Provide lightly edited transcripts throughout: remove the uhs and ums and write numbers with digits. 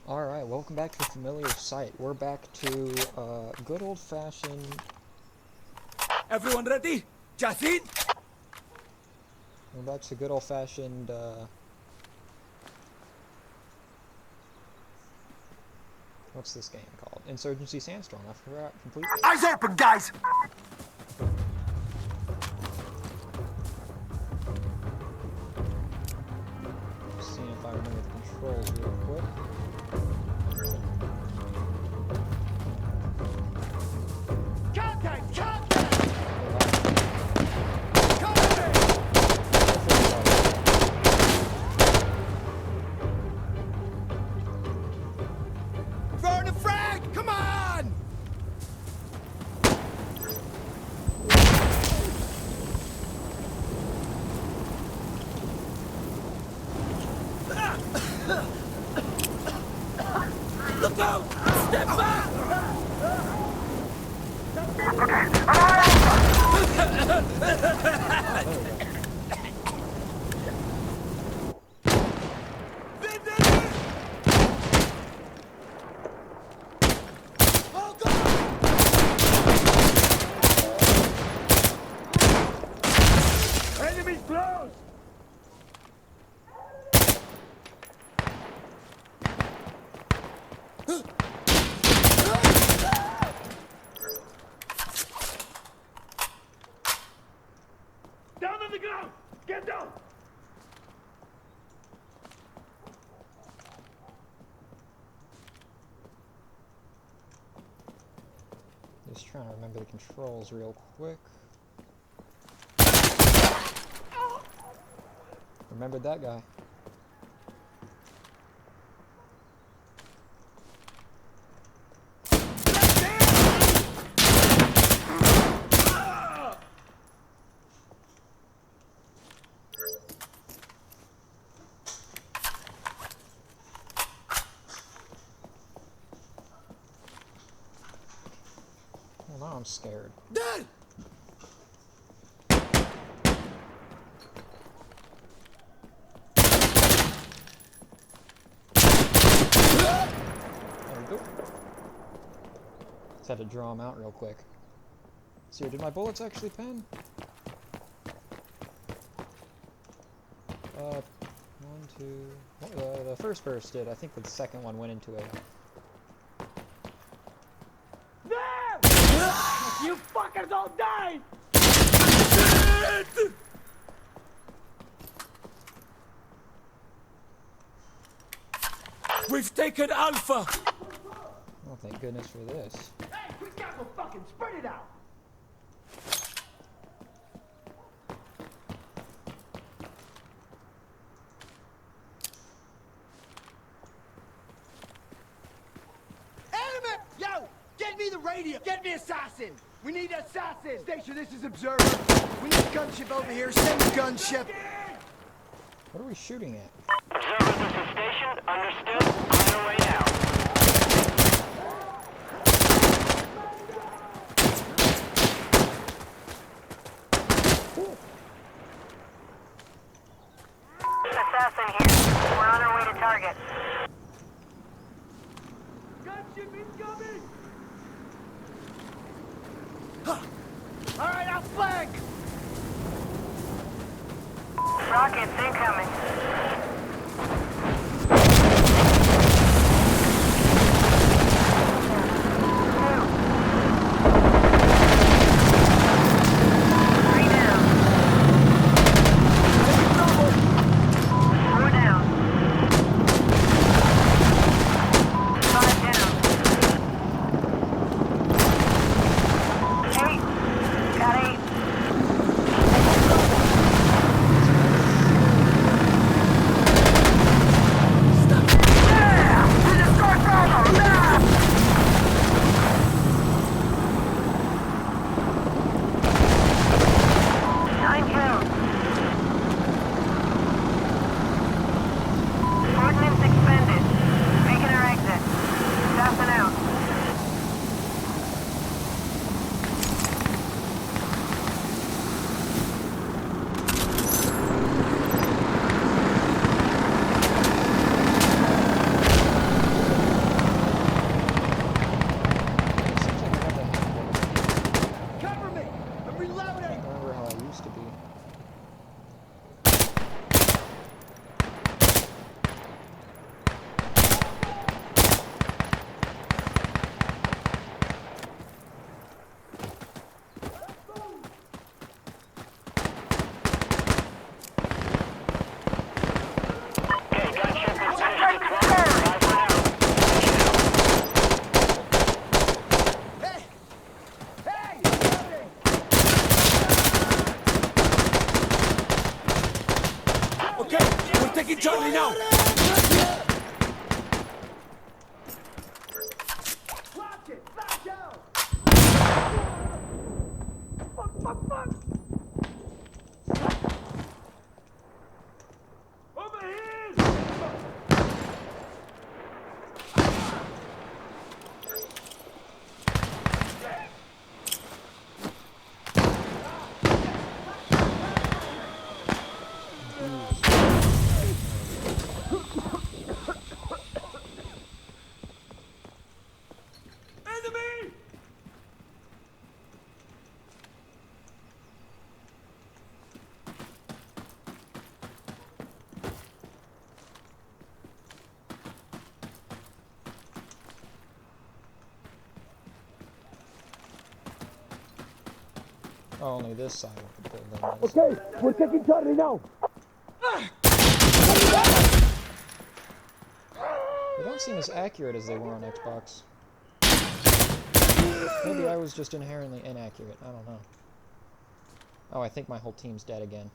Alright, welcome back to a familiar site. We're back to good old-fashioned... Everyone ready? Jacin? We're back to good old-fashioned, what's this game called? Insurgency Sandstorm. I forgot completely. Eyes open, guys! Just seeing if I remember the controls real quick. Contact! Contact! Throwing a frag! Come on! Look out! Step back! Enemies close! Down on the ground! Get down! Just trying to remember the controls real quick. Remembered that guy. Well, now I'm scared. Dad! There we go. Just had to draw him out real quick. See, did my bullets actually pen? One, two... the first burst did. I think the second one went into a... There! You fuckers all died! We've taken Alpha! Oh, thank goodness for this. Hey, quick tackle, fucking spread it out! Enemy! Yo! Get me the radio! Get me assassin! We need assassin! Station, this is Observer. We need gunship over here. Send gunship! What are we shooting at? Observer, this is station. Understood. On your way now. Assassin here. We're on our way to target. Gunship incoming! Huh. All right, I'll flank! Rockets incoming. now! Watch it! Flash out! Fuck! Over here! Enemy! Oh, only this side of the building. Okay, we're taking Charlie now. They don't seem as accurate as they were on Xbox. Maybe I was just inherently inaccurate. I don't know. Oh, I think my whole team's dead again.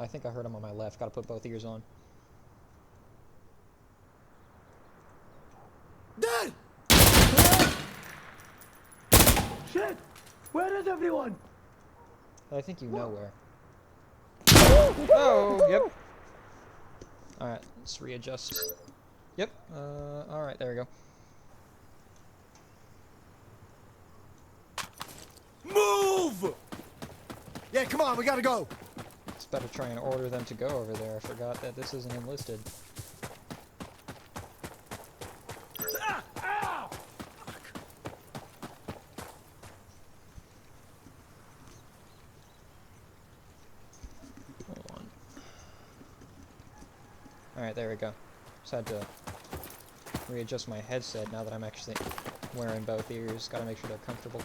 I think I heard him on my left. Gotta put both ears on. Dead! Shit! Where is everyone? I think you know where. Oh, yep. Alright, let's readjust. Yep, alright, there we go. Move! Yeah, come on, we gotta go. It's better try and order them to go over there. I forgot that this isn't enlisted. Ow! Hold on. Alright, there we go. Just had to readjust my headset now that I'm actually wearing both ears. Gotta make sure they're comfortable.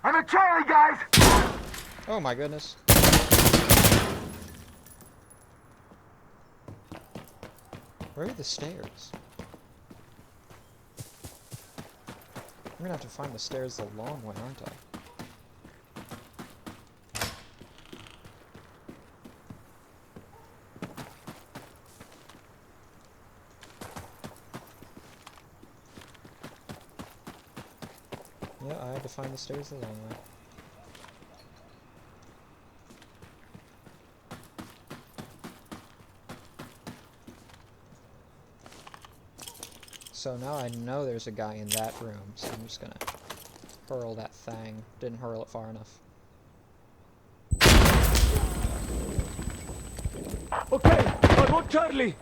I'm a Charlie, guys! Oh my goodness. Where are the stairs? I'm gonna have to find the stairs the long way, aren't I? Yeah, I had to find the stairs the long way. So now I know there's a guy in that room, so I'm just gonna hurl that thing. Didn't hurl it far enough. Okay, I want Charlie!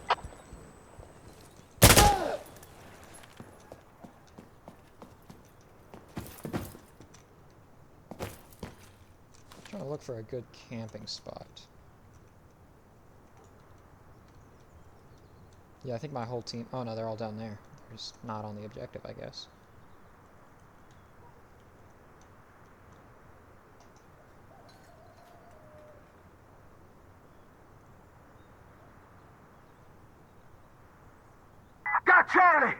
Trying to look for a good camping spot. Yeah, I think my whole team... Oh no, they're all down there. They're just not on the objective, I guess. Got Charlie!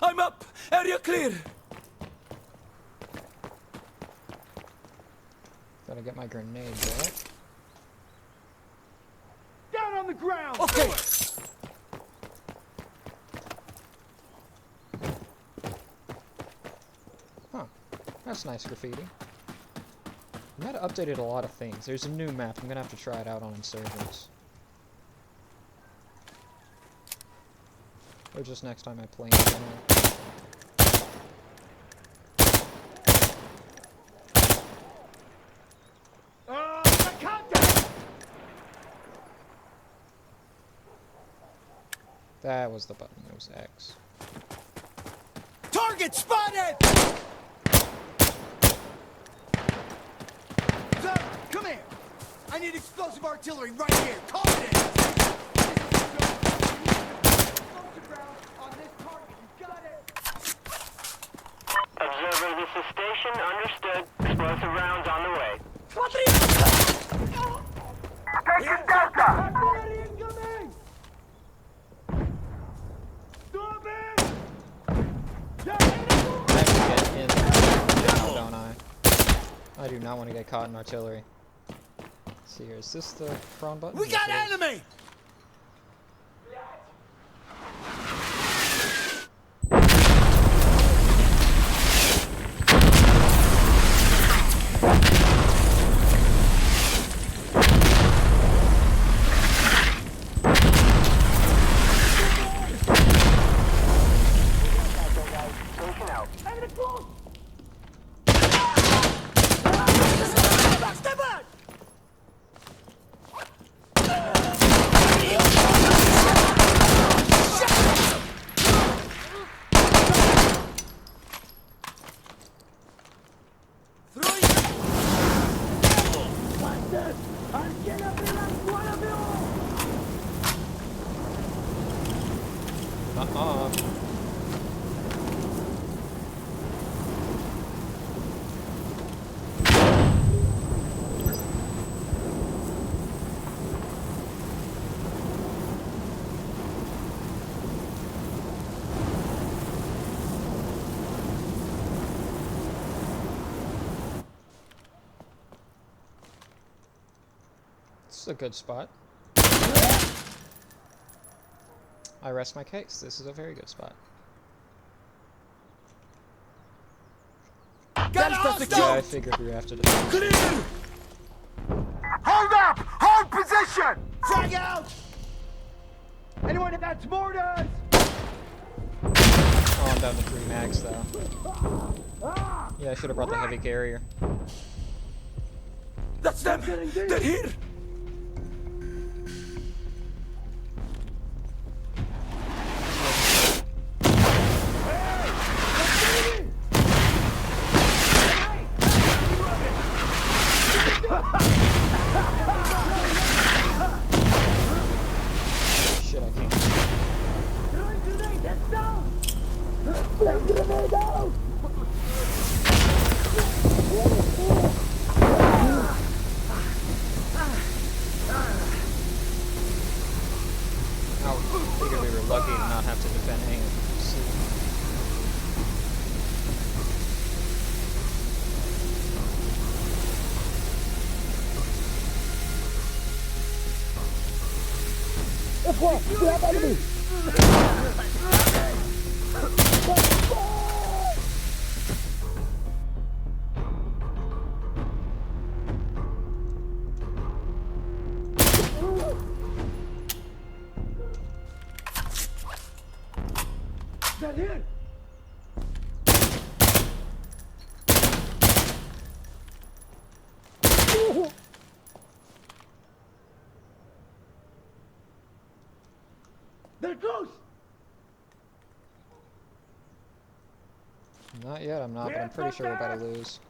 I'm up! Area clear! Gotta get my grenades out. Down on the ground! Okay! Huh. That's nice graffiti. I might have updated a lot of things. There's a new map. I'm gonna have to try it out on Insurgents. Or just next time I play in general. That was the button. It was X. Target spotted! Sir, come here! I need explosive artillery right here. Call it in! Explosive rounds on this target. You got it! Observer, this is station. Understood. Explosive rounds on the way. Taking Delta! Artillery incoming! Stop it! I have to get in I do not want to get caught in artillery. Let's see here. Is this the prawn button? We got enemy! Uh-uh. This is a good spot. I rest my case. This is a very good spot. Got Yeah, I figured we would have to defend. Clear! Hold up! Hold position! Frag out! Anyone that got mortars? Oh, I'm down to 3 mags though. Yeah, I should have brought the heavy carrier. That's them! They're here! Shit, I can't. I figured we were lucky to not have to defend any of them. They're here! They're close! Not yet, I'm not, but I'm pretty sure we're about to lose.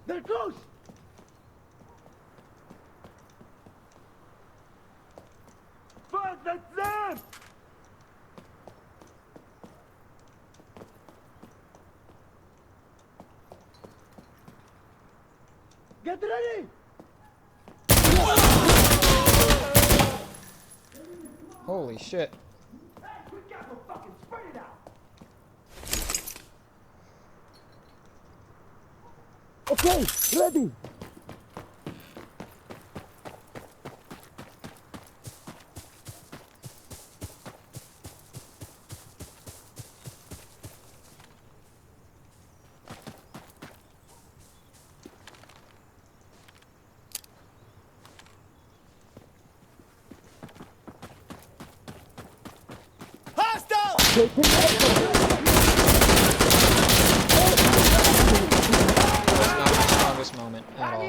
They're close! Fuck, that's them! Get ready! Holy shit. Hey, we got to fucking spread it out! Okay, ready! This is not my strongest moment at all.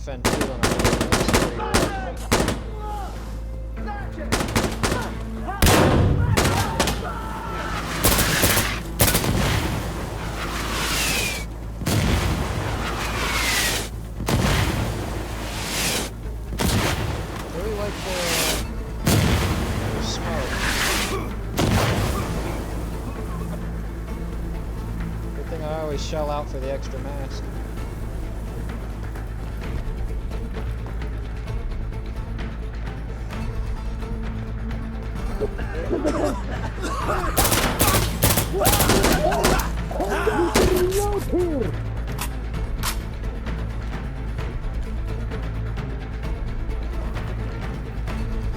defend two on our own. Really like the smoke. Good thing I always shell out for the extra mask.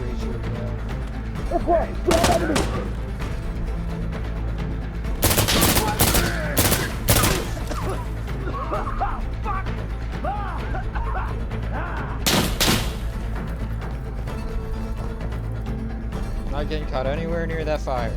Raise your Not getting caught anywhere near that fire.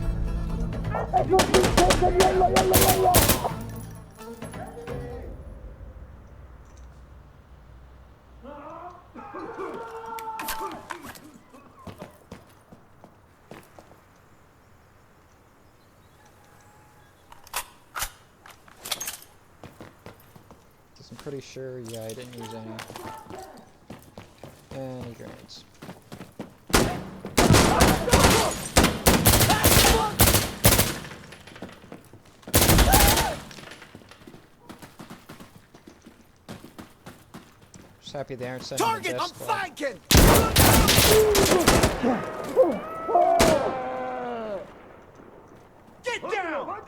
I'm pretty sure, yeah, I didn't use any grenades. Just happy they aren't sending Target! the I'm death squad. flanking! Get down!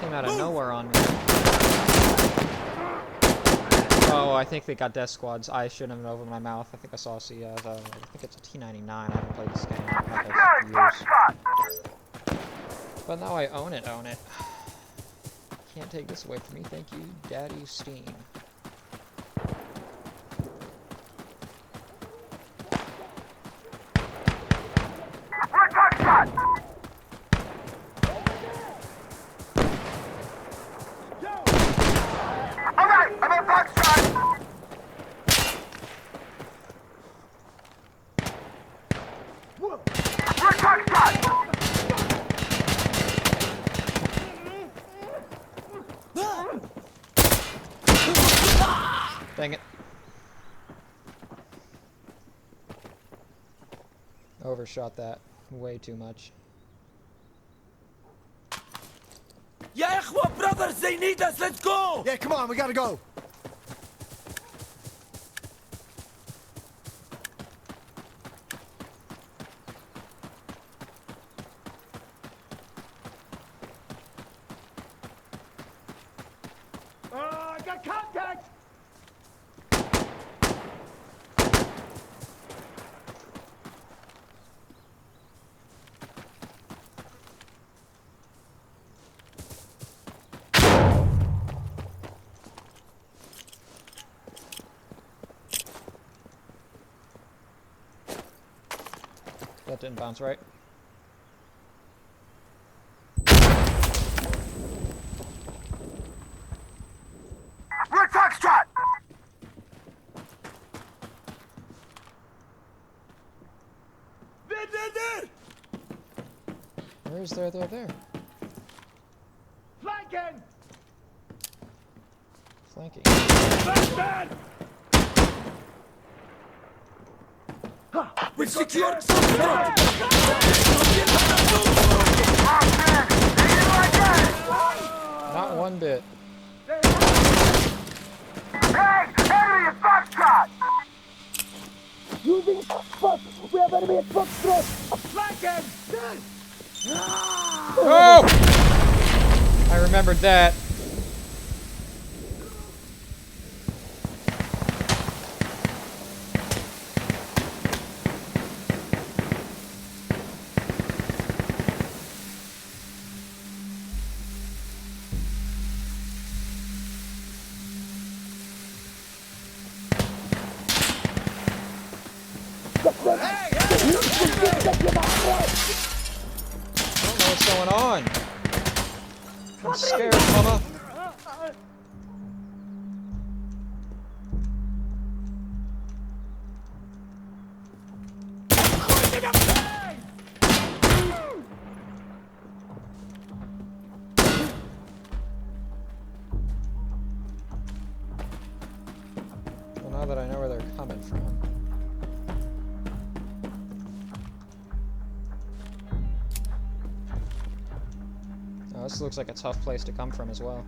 Came out of nowhere on me. Oh, I think they got death squads. I shouldn't have opened my mouth. I think I saw I think it's a T99. I haven't played this game in years. But now I own it. Can't take this away from me. Thank you, Daddy Steam. Dang it. Overshot that way too much. Yeah, brothers, they need us. Let's go. Yeah, come on, we gotta go. I got contact. That didn't bounce right. We're Foxtrot. There. Where is there? Flanking. Flanking. Flashbang. We've secured Foxtrot. Not one bit. Hey, enemy at Foxtrot. Using Fox! We have enemy at Foxtrot! Flanking. Oh! I remembered that. I don't know what's going on. I'm scared, mama. Well, now that I know where they're coming from. Oh, this looks like a tough place to come from as well.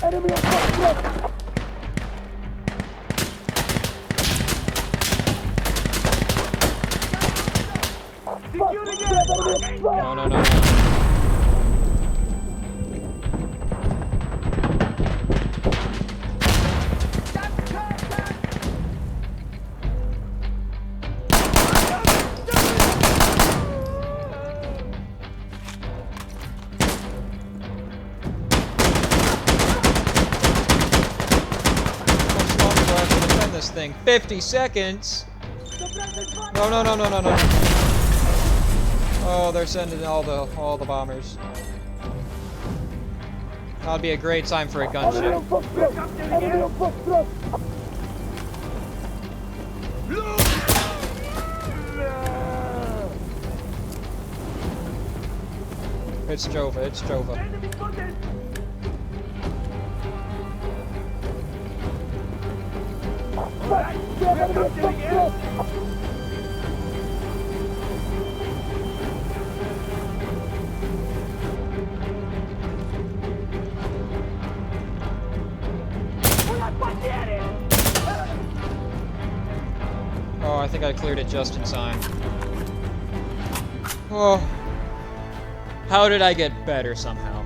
Enemy at full thrust! Fuck! We have enemy at full! No, no, no, no. This thing 50 seconds. No, no, no, no, no, no. Oh, they're sending all the bombers. That'd be a great time for a Enemy gunship. on full thrust! Enemy on full thrust! It's Jova, it's Jova. Fuck! We have enemy at full thrust! Oh, I think I cleared it just in time. Oh. How did I get better somehow?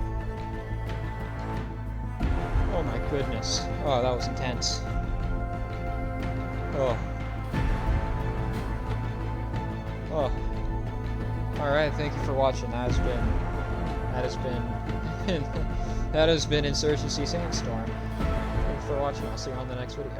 Oh my goodness. Oh, that was intense. Oh. Oh. Alright, thank you for watching. That has been Insurgency Sandstorm. Thanks for watching. I'll see you on the next video.